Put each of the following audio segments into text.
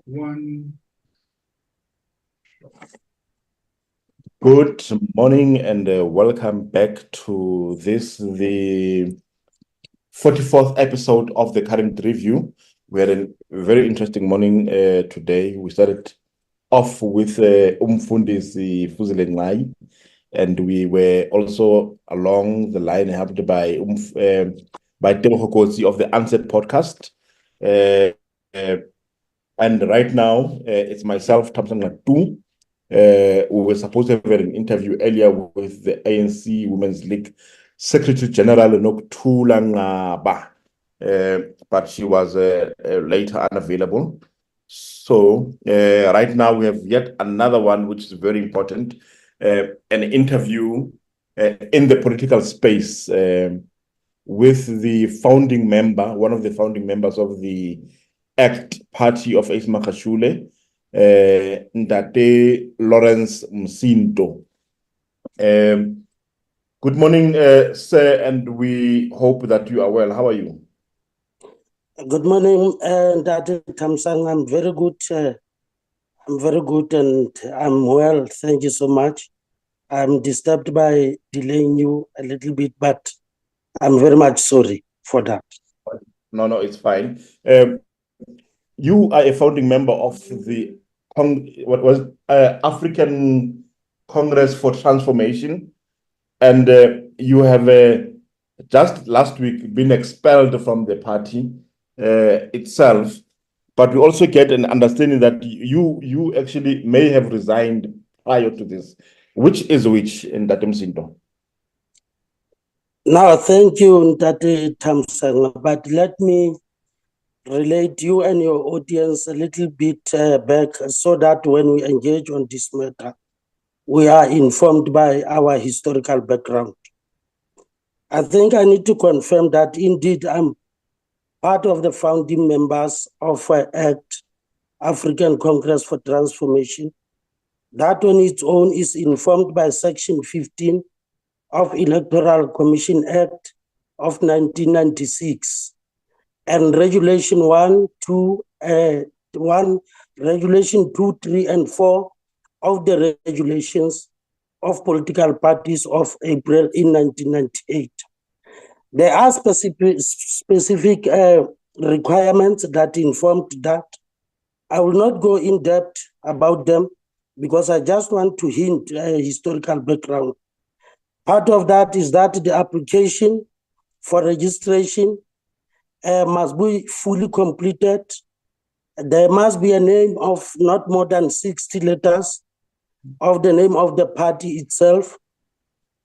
One. Good morning and welcome back to the 44th episode of the current review. We had a very interesting morning today. We started off with Umfundisi Fuzilengai, and we were also along the line helped by Tebogo Kotsi of the Unsaid podcast. And right now, it's myself, Thamsanqa Tu. We were supposed to have an interview earlier with the ANC Women's League Secretary General Nokuthula Ngaba, but she was later unavailable. So right now we have yet another one, which is very important, an interview in the political space with the founding member, one of the founding members of the ACT party of Ace Makashule, Ndate Lawrence Msito. Good morning, sir, and we hope that you are well. How are you? Good morning, Ndate Thamsanqa. I'm very good, and I'm well. Thank you so much. I'm disturbed by delaying you a little bit, but I'm very much sorry for that. No, it's fine. You are a founding member of the African Congress for Transformation, and you have just last week been expelled from the party itself. But we also get an understanding that you actually may have resigned prior to this. Which is which in that Msito? Now, thank you, Ndate Thamsanqa, but let me relate you and your audience a little bit back so that when we engage on this matter, we are informed by our historical background. I think I need to confirm that indeed I'm part of the founding members of ACT, African Congress for Transformation. That on its own is informed by Section 15 of Electoral Commission Act of 1996 and Regulation 1, Regulation 2, 3, and 4 of the regulations of political parties of April in 1998. There are specific requirements that informed that. I will not go in depth about them because I just want to hint historical background. Part of that is that the application for registration must be fully completed. There must be a name of not more than 60 letters of the name of the party itself.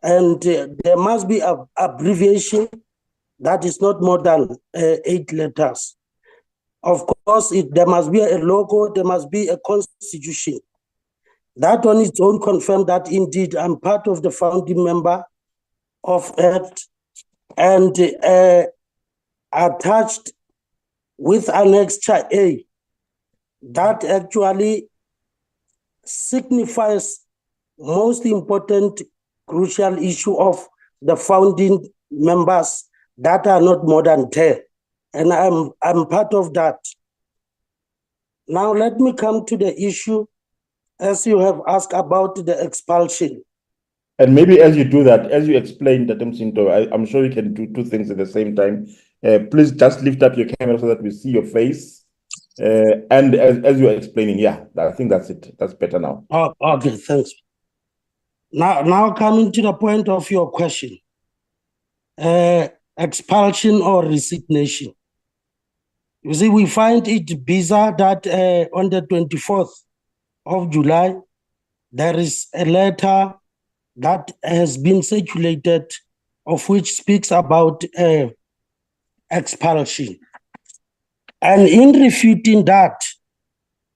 And there must be an abbreviation that is not more than 8 letters. Of course, there must be a logo, there must be a constitution. That on its own confirmed that indeed I'm part of the founding member of ACT and attached with Annexure A. That actually signifies most important crucial issue of the founding members that are not more than 10. And I'm part of that. Now let me come to the issue as you have asked about the expulsion. And maybe as you do that, as you explain that, I'm sure you can do two things at the same time. Please just lift up your camera so that we see your face. And as you're explaining, I think that's it. That's better now. Oh, okay, thanks. Now coming to the point of your question, expulsion or resignation. You see, we find it bizarre that on the 24th of July, there is a letter that has been circulated of which speaks about expulsion. And in refuting that,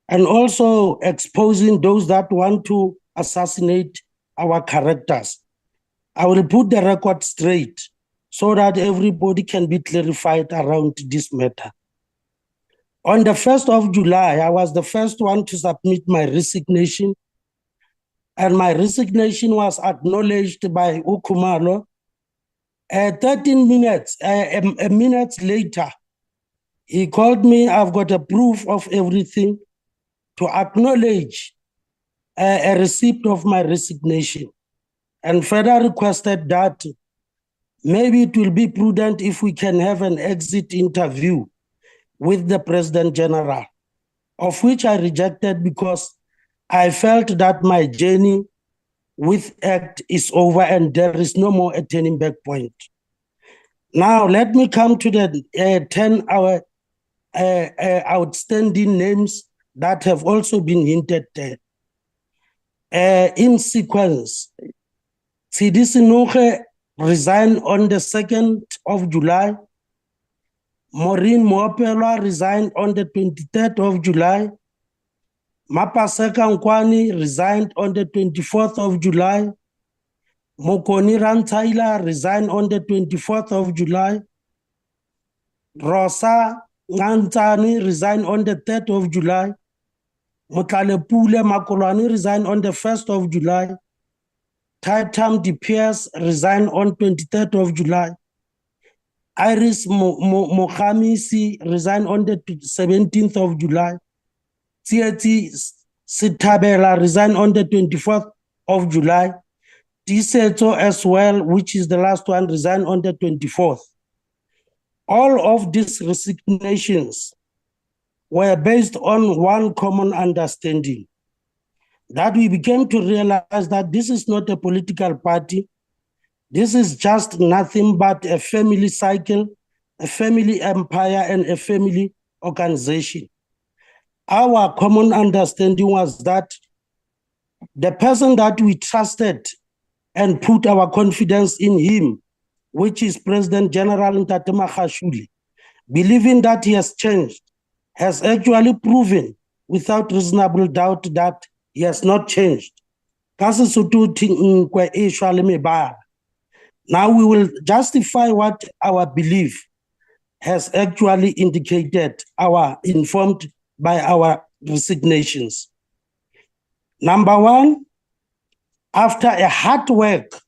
and also exposing those that want to assassinate our characters, I will put the record straight so that everybody can be clarified around this matter. On the 1st of July, I was the first one to submit my resignation, and my resignation was acknowledged by Ukumalo. 13 minutes, a minute later, he called me. I've got a proof of everything. to acknowledge a receipt of my resignation, and further requested that maybe it will be prudent if we can have an exit interview with the President General, of which I rejected because I felt that my journey with ACT is over and there is no more a turning back point. Now, let me come to the 10 outstanding names that have also been hinted at. In sequence, Tshidi Senoge resigned on the 2nd of July. Maureen Moapelwa resigned on the 23rd of July. Mapaseka Nkwani resigned on the 24th of July. Mokoni Rantaila resigned on the 24th of July. Rosa Ngantani resigned on the 3rd of July. Motlalepule Makolwani resigned on the 1st of July. Taitam De Beers resigned on 23rd of July. Iris Mohamisi resigned on the 17th of July. Tsietsi Sitabela resigned on the 24th of July. Tiseto as well, which is the last one, resigned on the 24th. All of these resignations were based on one common understanding, that we began to realize that this is not a political party. This is just nothing but a family cycle, a family empire, and a family organization. Our common understanding was that the person that we trusted and put our confidence in him, which is President General Ntate Magashule, believing that he has changed, has actually proven without reasonable doubt that he has not changed. Now we will justify what our belief has actually indicated, informed by our resignations. Number one, after a hard work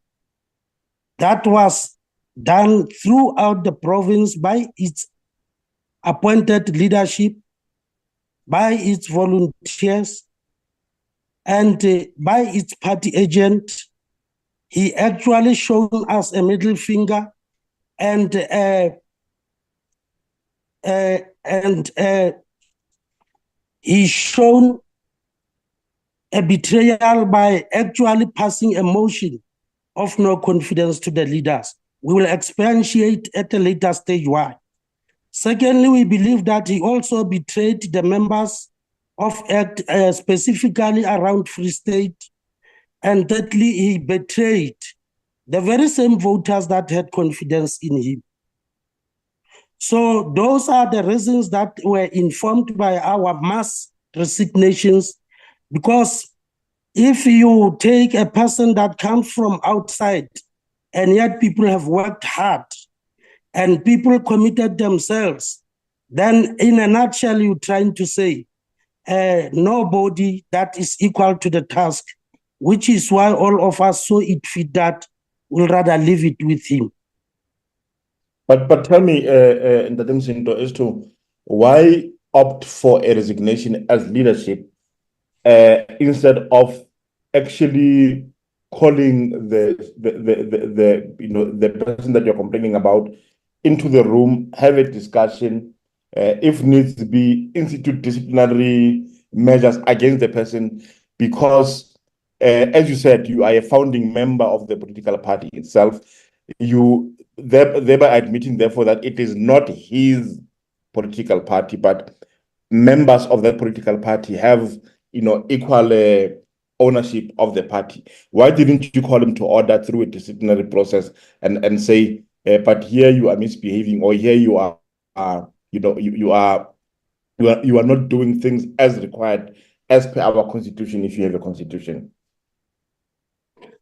that was done throughout the province by its appointed leadership, by its volunteers, and by its party agent, he actually shown us a middle finger and he shown a betrayal by actually passing a motion of no confidence to the leaders. We will expatiate at a later stage why. Secondly, we believe that he also betrayed the members of ACT, specifically around Free State. And thirdly, he betrayed the very same voters that had confidence in him. So those are the reasons that were informed by our mass resignations, because if you take a person that comes from outside and yet people have worked hard and people committed themselves, then in a nutshell, you're trying to say nobody that is equal to the task, which is why all of us saw it fit that we'll rather leave it with him. But tell me, Ndate Msito, as to why opt for a resignation as leadership instead of actually calling the person that you're complaining about into the room, have a discussion, if needs to be, institute disciplinary measures against the person, because as you said, you are a founding member of the political party itself. You thereby admitting, therefore, that it is not his political party, but members of that political party have, equal ownership of the party. Why didn't you call him to order through a disciplinary process and say, but here you are misbehaving, or here you are, you are not doing things as required as per our constitution, if you have a constitution?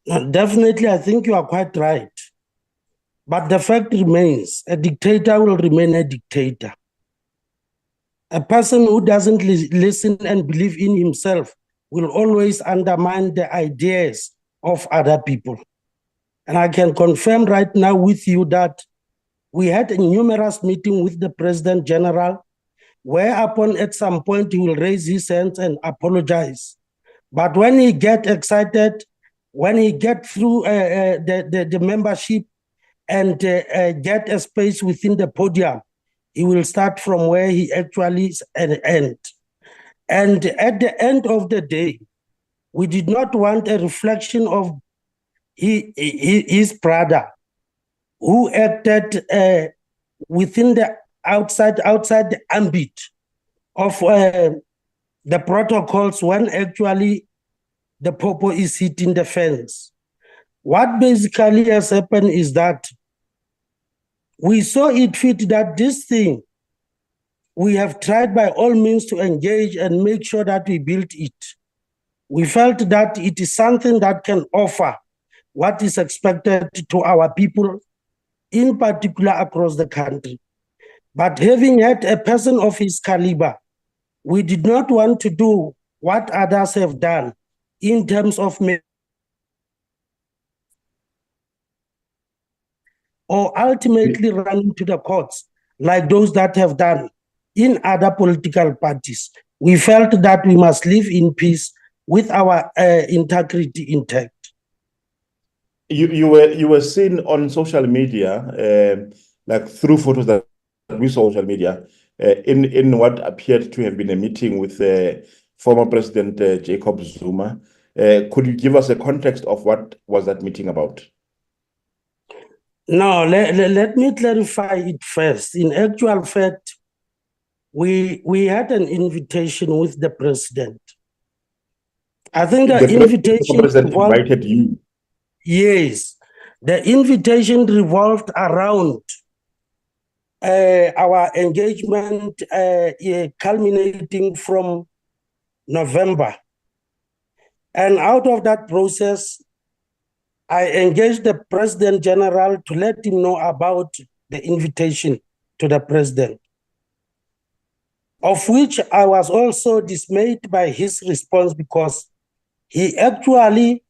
Definitely, I think you are quite right. But the fact remains, a dictator will remain a dictator. A person who doesn't listen and believe in himself will always undermine the ideas of other people. And I can confirm right now with you that we had a numerous meeting with the President General. whereupon at some point he will raise his hands and apologize. But when he get excited, when he get through the membership and get a space within the podium, he will start from where he actually end. And at the end of the day, we did not want a reflection of his brother, who acted within the outside the ambit of the protocols when actually the popo is hitting the fence. What basically has happened is that we saw it fit that this thing, we have tried by all means to engage and make sure that we build it. We felt that it is something that can offer what is expected to our people, in particular across the country. But having had a person of his caliber, we did not want to do what others have done in terms of or ultimately running to the courts like those that have done in other political parties. We felt that we must live in peace with our integrity intact. You were seen on social media, like through photos that we saw on social media, in what appeared to have been a meeting with former President Jacob Zuma. Could you give us a context of what was that meeting about? No, let me clarify it first. In actual fact, we had an invitation with the president. I think the invitation invited you. Yes, the invitation revolved around our engagement culminating from November. And out of that process, I engaged the President General to let him know about the invitation to the president, of which I was also dismayed by his response because he actually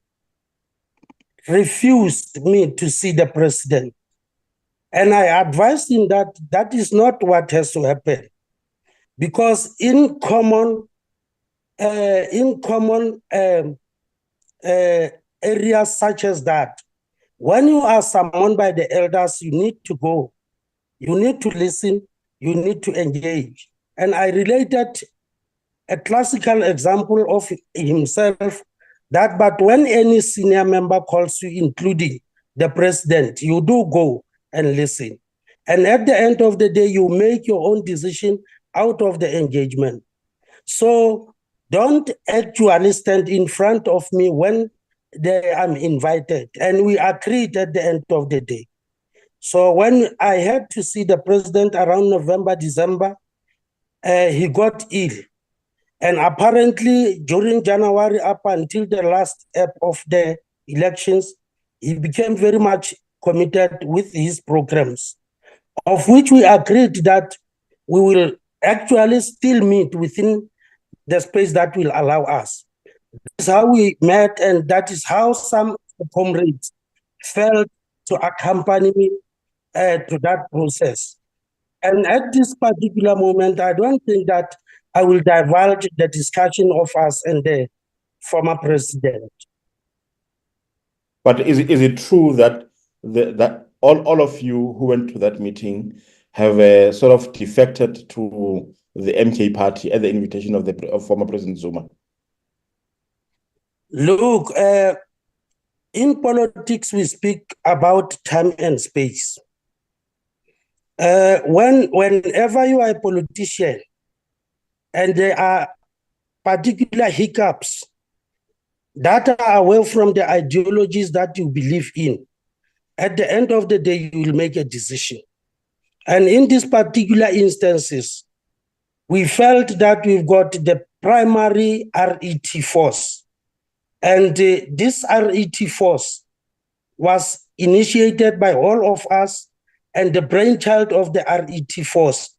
refused me to see the president. And I advised him that that is not what has to happen, because in common areas such as that, when you are summoned by the elders, you need to go, you need to listen, you need to engage. And I related a classical example of himself that, but when any senior member calls you, including the president, you do go and listen. And at the end of the day, you make your own decision out of the engagement. So don't actually stand in front of me when I'm invited. And we agreed at the end of the day. So when I had to see the president around November, December, he got ill. And apparently during January up until the last ep of the elections, he became very much committed with his programs, of which we agreed that we will actually still meet within the space that will allow us. That's how we met, and that is how some comrades felt to accompany me to that process. And at this particular moment, I don't think that I will divulge the discussion of us and the former president. But is it true that that all of you who went to that meeting have sort of defected to the MK party at the invitation of former President Zuma? Look, in politics, we speak about time and space. Whenever you are a politician and there are particular hiccups that are away from the ideologies that you believe in, at the end of the day, you will make a decision. And in these particular instances, we felt that we've got the primary RET force. And this RET force was initiated by all of us, and the brainchild of the RET force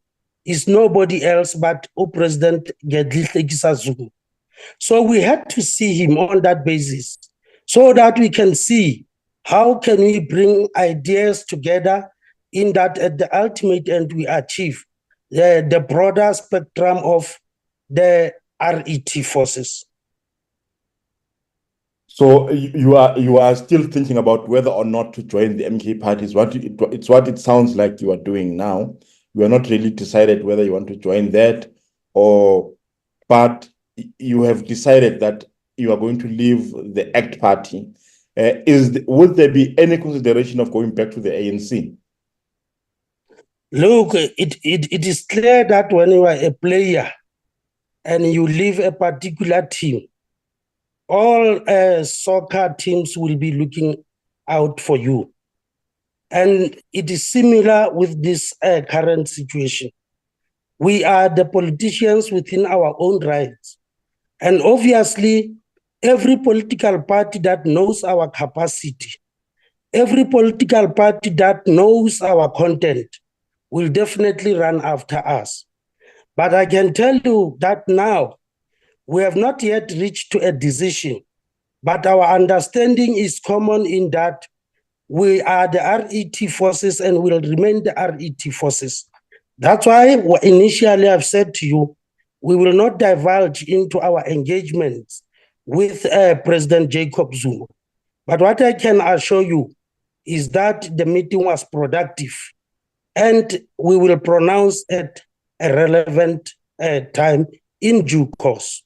is nobody else but President Gedlihle Zulu. So we had to see him on that basis so that we can see how can we bring ideas together in that at the ultimate end we achieve the broader spectrum of the RET forces. So you are still thinking about whether or not to join the MK party. It's what it sounds like you are doing now. You are not really decided whether you want to join that, but you have decided that you are going to leave the ACT party. Would there be any consideration of going back to the ANC? Look, it is clear that when you are a player and you leave a particular team, all soccer teams will be looking out for you. And it is similar with this current situation. We are the politicians within our own rights. And obviously, every political party that knows our capacity, every political party that knows our content will definitely run after us. But I can tell you that now, we have not yet reached to a decision, but our understanding is common in that we are the RET forces and will remain the RET forces. That's why initially I've said to you, we will not divulge into our engagements with President Jacob Zuma. But what I can assure you is that the meeting was productive and we will pronounce at a relevant time in due course.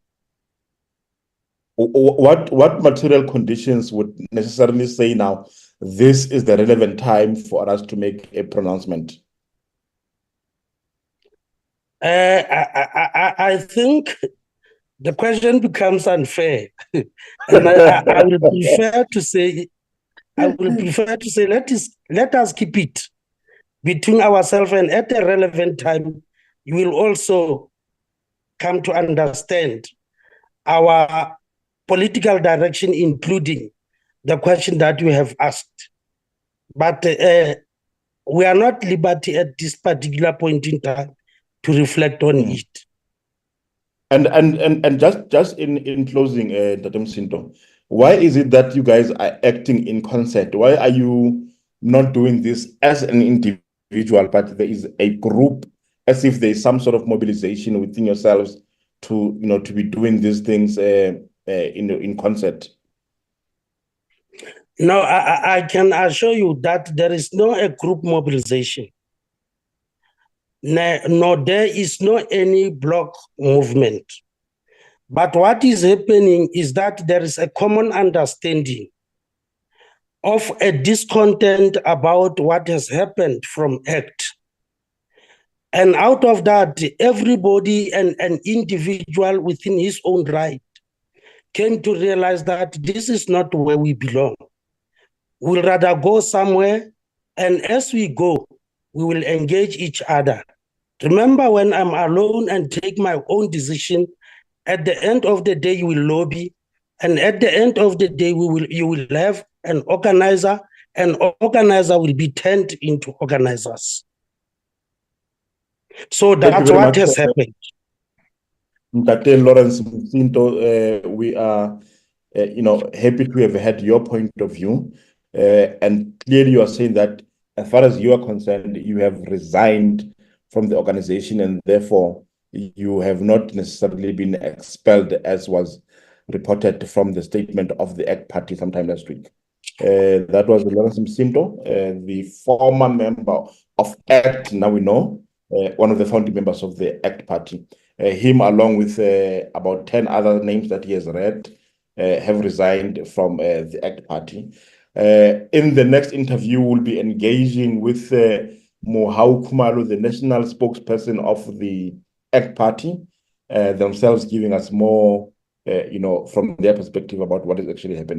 What material conditions would necessarily say now this is the relevant time for us to make a pronouncement? I think the question becomes unfair, and I will prefer to say, let us keep it between ourselves, and at a relevant time, you will also come to understand our political direction, including the question that you have asked. But we are not liberty at this particular point in time to reflect on it. And just in closing, Msito, why is it that you guys are acting in concert? Why are you not doing this as an individual, but there is a group, as if there is some sort of mobilization within yourselves to be doing these things in concert? No, I can assure you that there is no a group mobilization. No, there is no any block movement. But what is happening is that there is a common understanding of a discontent about what has happened from ACT. And out of that, everybody and an individual within his own right came to realize that this is not where we belong. We'll rather go somewhere, and as we go, we will engage each other. Remember, when I'm alone and take my own decision, at the end of the day, you will lobby, and at the end of the day, you will have an organizer, and organizer will be turned into organizers. So that's what has happened. Mtate Lawrence Msito, we are happy to have had your point of view. And clearly you are saying that as far as you are concerned, you have resigned from the organization and therefore you have not necessarily been expelled as was reported from the statement of the ACT party sometime last week. That was Lawrence Msito, the former member of ACT, now we know, one of the founding members of the ACT party. Him, along with about 10 other names that he has read, have resigned from the ACT party. In the next interview, we'll be engaging with Mohau Khumalo, the national spokesperson of the ACT party, themselves giving us more, from their perspective about what is actually happening.